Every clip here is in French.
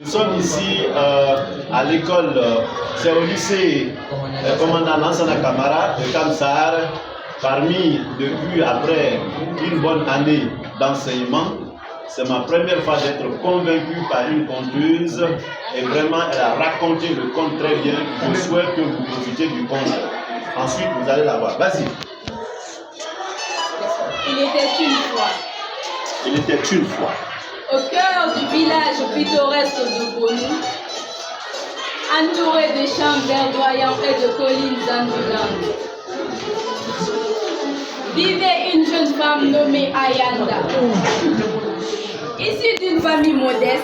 Nous sommes ici à l'école, c'est au lycée commandant Lansana Camara de Kamsar. Depuis après une bonne année d'enseignement, c'est ma première fois d'être convaincu par une conteuse et vraiment elle a raconté le conte très bien. Je souhaite que vous profitez du conte. Ensuite, vous allez la voir. Vas-y. Il était une fois. Il était une fois. Au cœur du village pittoresque de Bonou, entouré de champs verdoyants et de collines ondulantes, vivait une jeune femme nommée Ayanda. Issue d'une famille modeste,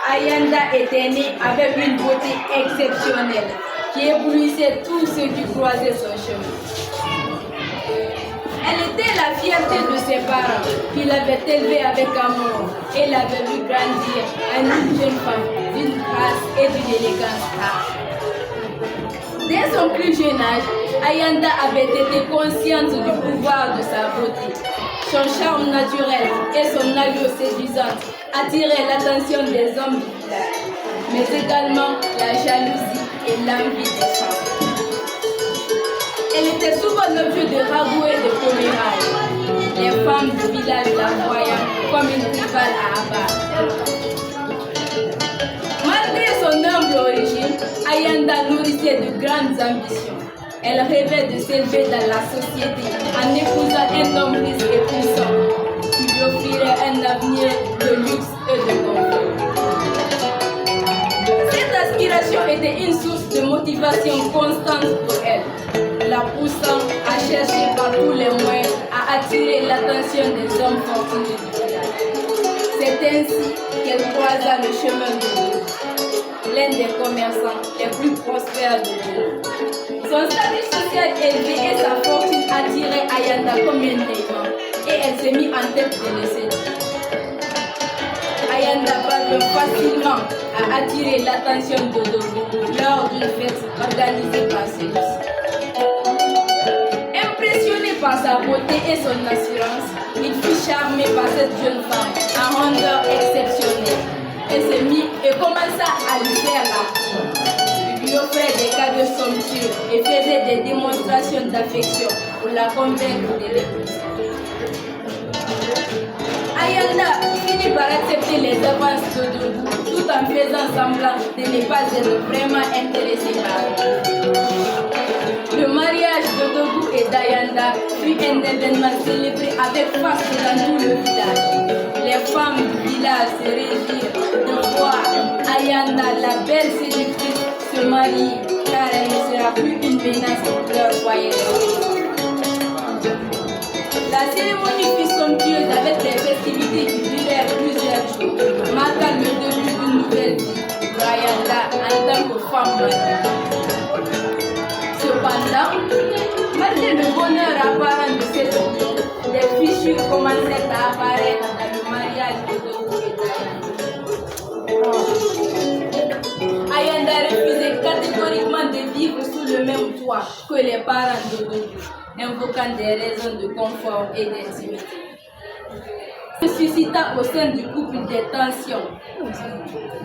Ayanda était née avec une beauté exceptionnelle qui éblouissait tous ceux qui croisaient son chemin. Elle était la fierté de ses parents qui l'avaient élevée avec amour et l'avaient vu grandir en une jeune femme d'une grâce et d'une élégance rare. Dès son plus jeune âge, Ayanda avait été consciente du pouvoir de sa beauté. Son charme naturel et son allure séduisante attiraient l'attention des hommes du village, mais également la jalousie et l'envie des femmes. Elle était souvent l'objet de ragots et de commérages, les femmes du village la voyant comme une rivale à abattre. Malgré son humble origine, Ayanda nourrissait de grandes ambitions. Elle rêvait de s'élever dans la société en épousant un homme riche et puissant qui lui offrirait un avenir de luxe et de confort. Cette aspiration était une source de motivation constante pour elle, la poussant à chercher par tous les moyens à attirer l'attention des hommes fortunés du village. C'est ainsi qu'elle croisa le chemin de Bonou, l'un des commerçants les plus prospères de Bonou. Son statut social élevé et sa fortune attiraient Ayanda comme un aimant et elle s'est mise en tête de le séduire. Ayanda parvint facilement à attirer l'attention de Dodogo lors d'une fête organisée par celui-ci. Impressionné par sa beauté et son assurance, il fut charmé par cette jeune femme à rondeur exceptionnelle et commença à lui faire la Il lui offrait des cadeaux somptueux et faisait des démonstrations d'affection pour la convaincre de l'épouser. Ayanda finit par accepter les avances de Dodogo tout en faisant semblant de ne pas être vraiment intéressée par elle. Le mariage de Dodogo et d'Ayanda fut un événement célébré avec faste dans tout le village. Les femmes du village se réjouirent de voir Ayanda, la belle séductrice, se marier car elle ne sera plus une menace pour leur foyer. La cérémonie fut somptueuse avec des festivités qui durèrent plusieurs jours, marquant le début d'une nouvelle vie pour Ayanda en tant que femme mariée. Cependant, malgré le bonheur apparent de cette union, des fissures commençaient à apparaître dans le mariage de Dodogo et d'Ayanda. Ayanda refusait catégoriquement de vivre sous le même toit que les parents de Dodogo, invoquant des raisons de confort et d'intimité. Se suscita au sein du couple des tensions.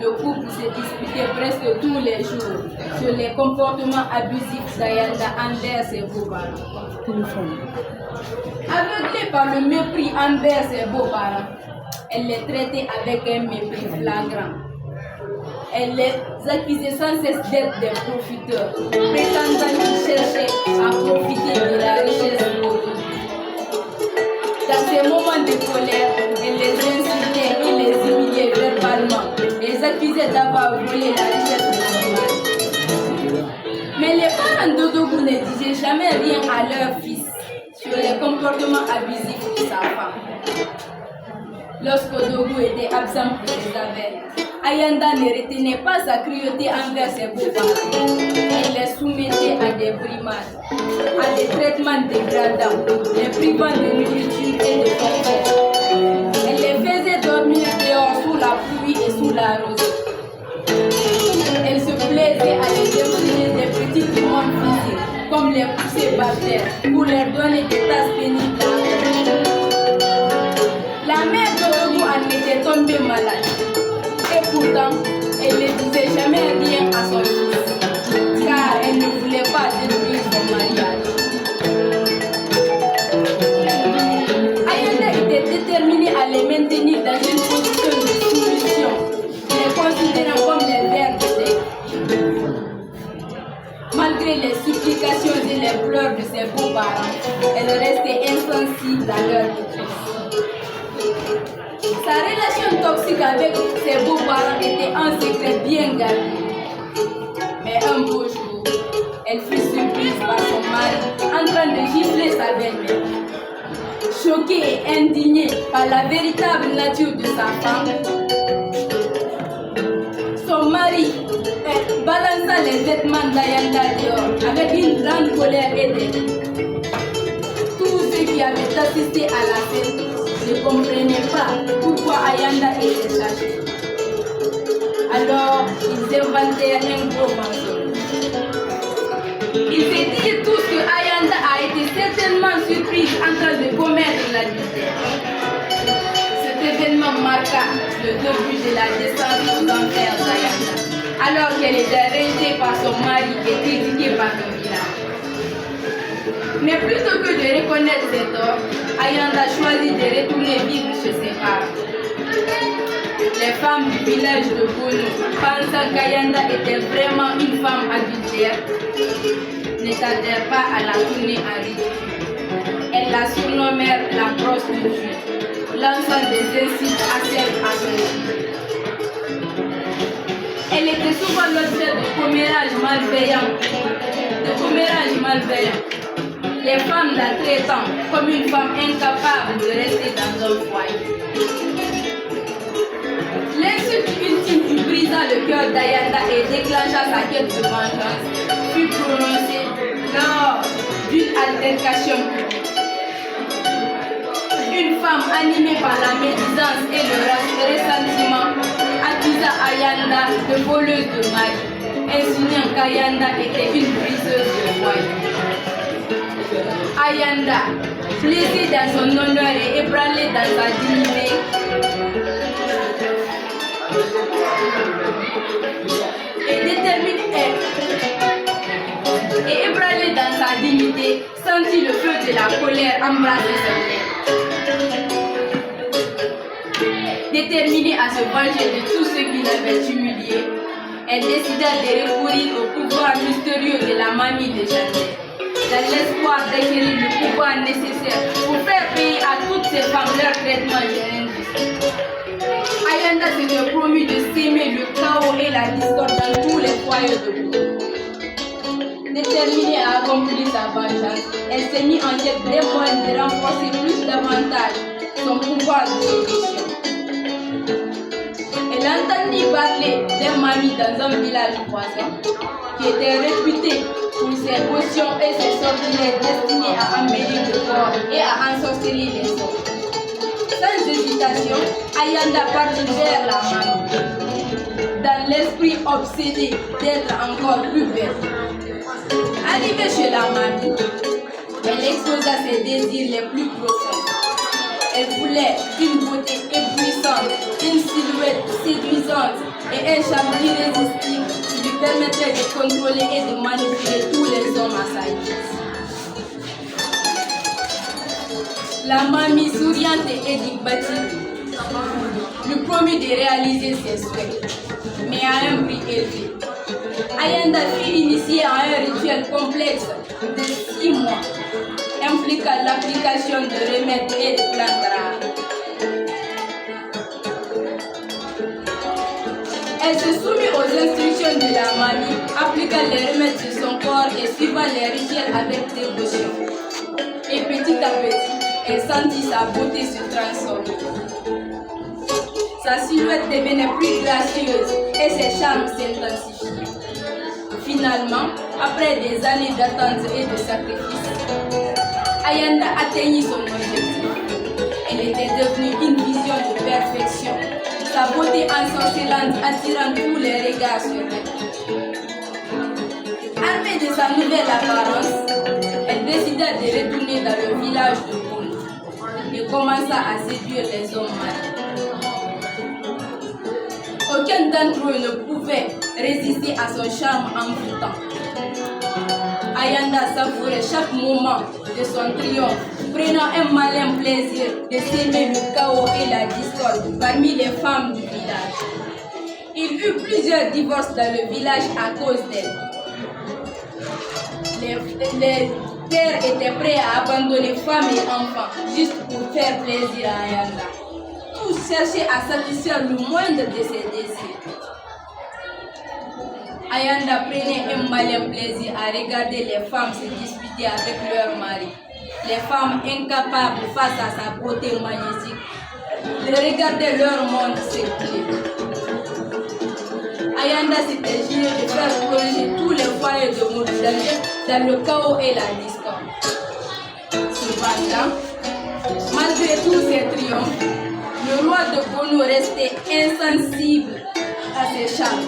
Le couple se disputait presque tous les jours sur les comportements abusifs d'Ayanda envers ses beaux-parents. Aveuglée par le mépris envers ses beaux-parents, elle les traitait avec un mépris flagrant. Elle les accusait sans cesse d'être des profiteurs, prétendant qu'ils cherchaient à profiter de la richesse de Dodogo. Dans ces moments de colère, elle les insultait et les humiliait verbalement, les accusait d'avoir volé la richesse de son mari. Mais les parents de Dodogo ne disaient jamais rien à leur fils sur les comportements abusifs de sa femme. Lorsque Dodogo était absent pour ses affaires, Ayanda ne retenait pas sa cruauté envers ses beaux-parents. Elle les soumettait à des brimades, à des traitements dégradants, les privant de nourriture et de confort. Elle les faisait dormir dehors sous la pluie et sous la rosée. Elle se plaisait à les infliger des petites demandes physiques, comme les pousser par terre, pour leur donner des tâches pénibles. La mère de Dodogo en était tombée malade. Et Pourtant, elle ne disait jamais rien à son fils, car elle ne voulait pas détruire son mariage. Ayanda était déterminée à les maintenir dans une position de soumission, les considérant comme les vers de terre. Malgré les supplications et les pleurs de ses beaux-parents, elle restait insensible à leur détresse. Sa relation toxique avec ses beaux-parents était en secret bien gardée. Mais un beau jour, elle fut surprise par son mari en train de gifler sa belle-mère. Choquée et indignée par la véritable nature de sa femme, son mari balança les vêtements d'Ayanda dehors avec une grande colère et dégoût. Tous ceux qui avaient assisté à la fête ne comprenaient pas pourquoi Ayanda était châchée. Alors, ils inventèrent un gros mensonge. Ils se dirent tous que Ayanda a été certainement surprise en train de commettre l'adultère. Cet événement marqua le début de la descente aux enfers d'Ayanda, alors qu'elle était rejetée par son mari et critiquée par le village. Mais plutôt que de reconnaître ses torts, Ayanda choisit de retourner vivre chez ses parents. Les femmes du village de Bono, pensant qu'Ayanda était vraiment une femme adultère, ne tardèrent pas à la tourner en ridicule. Elles la surnommèrent la prostituée, lançant des insultes acerbes à son fils. Elle était souvent l'objet de commérages malveillants. Les femmes la traitant comme une femme incapable de rester dans un foyer. L'insulte ultime qui brisa le cœur d'Ayanda et déclencha sa quête de vengeance fut prononcée lors d'une altercation publique. Une femme animée par la médisance et le ressentiment accusa Ayanda de voleuse de mari, insinuant qu'Ayanda était une briseuse de foyer. Ayanda, blessée dans son honneur et ébranlée dans sa dignité, sentit le feu de la colère embrasser son cœur. Déterminée à se venger de tous ceux qui l'avaient humiliée, elle décida de recourir au pouvoir mystérieux de la mamie de Chantel, dans l'espoir d'acquérir le pouvoir nécessaire pour faire payer à toutes ces femmes leur traitement injuste. Ayanda s'était promis de s'aimer le chaos et la discorde dans tous les foyers de Bourg. Déterminée à accomplir sa vengeance, elle s'est mise en quête des moyens de renforcer plus davantage son pouvoir de séduction. Elle entendit parler d'un mami dans un village voisin qui était réputé pour ses potions et ses sortilèges destinés à embellir le corps et à ensorceler les hommes. Sans hésitation, Ayanda partit vers la mamie, dans l'esprit obsédé d'être encore plus belle. Arrivée chez la mamie, elle exposa ses désirs les plus profonds. Elle voulait une beauté éblouissante, une silhouette séduisante et un charme irrésistible qui lui permettrait de contrôler et de manipuler tous les hommes à sa guise. La mamie souriante et énigmatique lui promit de réaliser ses souhaits, mais à un prix élevé. Ayanda fut initiée à un rituel complexe de 6 mois, impliquant l'application de remèdes et de plantes rares. Elle se soumit aux instructions de la mamie, appliquant les remèdes sur son corps et suivant les rituels avec dévotion. Et petit à petit, elle sentit sa beauté se transformer. Sa silhouette devenait plus gracieuse et ses charmes s'intensifiaient. Finalement, après des années d'attente et de sacrifice, Ayanda atteignit son objectif. Elle était devenue une vision de perfection, sa beauté ensorcelante attirant tous les regards sur elle. Armée de sa nouvelle apparence, elle décida de retourner dans le village de Bono et commença à séduire les hommes mariés. Aucun d'entre eux ne pouvait résister à son charme envoûtant. Ayanda savourait chaque moment de son triomphe, prenant un malin plaisir de s'aimer le chaos et la discorde parmi les femmes du village. Il eut plusieurs divorces dans le village à cause d'elle. Les pères étaient prêts à abandonner femmes et enfants juste pour faire plaisir à Ayanda. Tous cherchaient à satisfaire le moindre de ses désirs. Ayanda prenait un malin plaisir à regarder les femmes se disputer avec leurs maris. Les femmes incapables face à sa beauté magnétique de regarder leur monde s'écouler. Ayanda s'était juré de faire plonger tous les foyers de Mauritanie dans le chaos et la discorde. Cependant, malgré tous ces triomphes, le roi de Bonou restait insensible à ses charmes.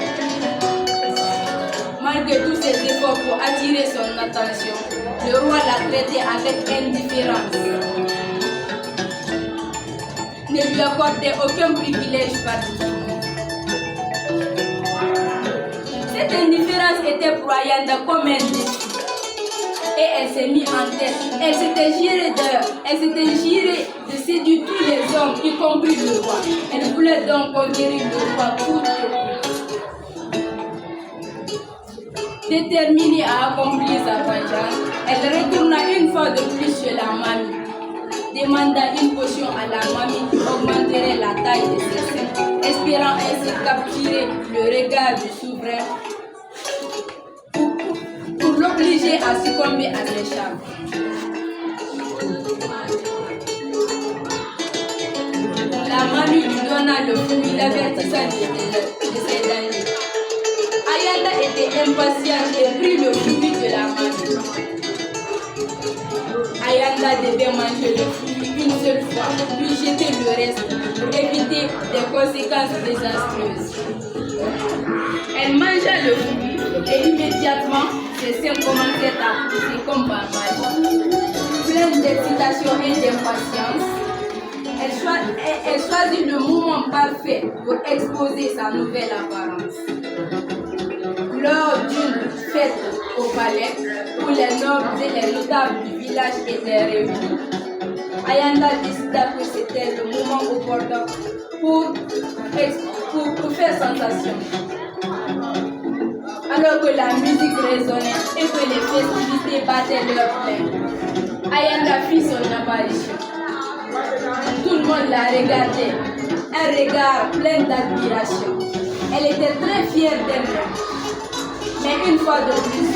Malgré tous ses efforts pour attirer son attention, le roi l'a traité avec indifférence. Ne lui accordait aucun privilège particulier. Cette indifférence était pour Ayanda comme un défi. Et elle s'est mise en tête. Elle s'était jurée de séduire tous les hommes, y compris le roi. Elle voulait donc conquérir le roi coûte que coûte. Déterminée à accomplir sa vengeance, elle retourna une fois de plus chez la mamie. Demanda une potion à la mamie qui augmenterait la taille de ses seins, espérant ainsi capturer le regard du souverain pour l'obliger à succomber à ses charmes. La mamie lui donna le fruit, l'avertissant de ses dangers. Ayanda était impatiente et prit le fruit de la mamie. Ayanda devait manger le fruit une seule fois, puis jeter le reste pour éviter des conséquences désastreuses. Elle mangea le fruit et immédiatement ses seins commençaient à pousser comme par magie. Pleine d'excitation et d'impatience, elle choisit le moment parfait pour exposer sa nouvelle apparence. Lors d'une fête au palais, où les nobles et les notables du village étaient réunis, Ayanda décida que c'était le moment opportun pour faire sensation. Alors que la musique résonnait et que les festivités battaient leur plein, Ayanda fit son apparition. Tout le monde la regardait, un regard plein d'admiration. Elle était très fière d'elle-même. Mais une fois de plus,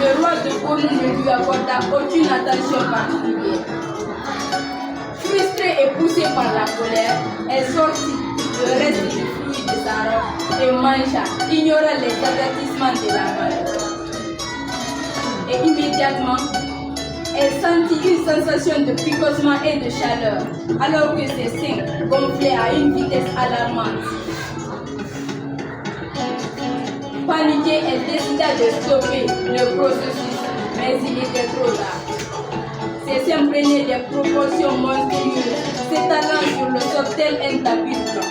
le roi de Bonou ne lui accorda aucune attention particulière. Frustrée et poussée par la colère, elle sortit le reste du fruit de sa robe et mangea, ignorant les avertissements de la mère. Et immédiatement, elle sentit une sensation de picotement et de chaleur, alors que ses seins gonflaient à une vitesse alarmante. Paniquée, elle décida de stopper le processus, mais il était trop tard. Ses seins prenaient des proportions monstrueuses, s'étalant sur le sol tel un tapis blanc.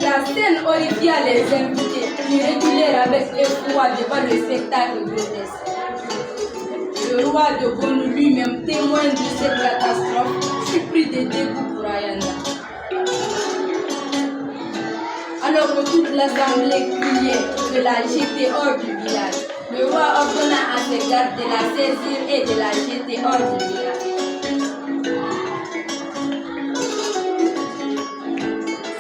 La scène horrifia les invités qui reculèrent avec effroi devant le spectacle grotesque. Le roi de Bonou lui-même, témoin de cette catastrophe, fut pris de dégoût pour Ayanda. Alors que toute l'assemblée criait de la jeter hors du village, le roi ordonna à ses gardes de la saisir et de la jeter hors du village.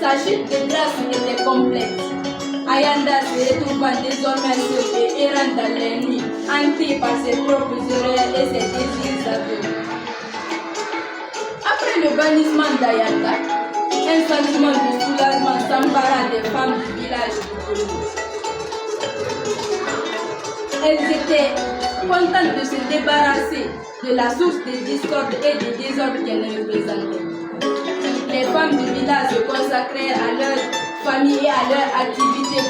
Sa chute de grâce était complète. Ayanda se retrouva désormais seule et errant dans les nuits, hantée par ses propres erreurs et ses désirs aveugles. Après le bannissement d'Ayanda, un sentiment de soulagement s'empara des femmes du village de Bonou. Elles étaient contentes de se débarrasser de la source des discordes et des désordres qu'elles représentaient. Les femmes du village se consacrèrent à leur famille et à leurs activités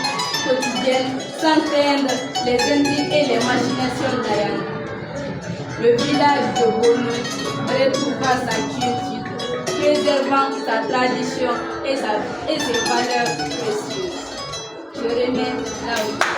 quotidiennes sans craindre les intrigues et les machinations d'Ayanda. Le village de Bonou retrouva sa quiétude, préservant sa tradition et ses valeurs précieuses. Je remets là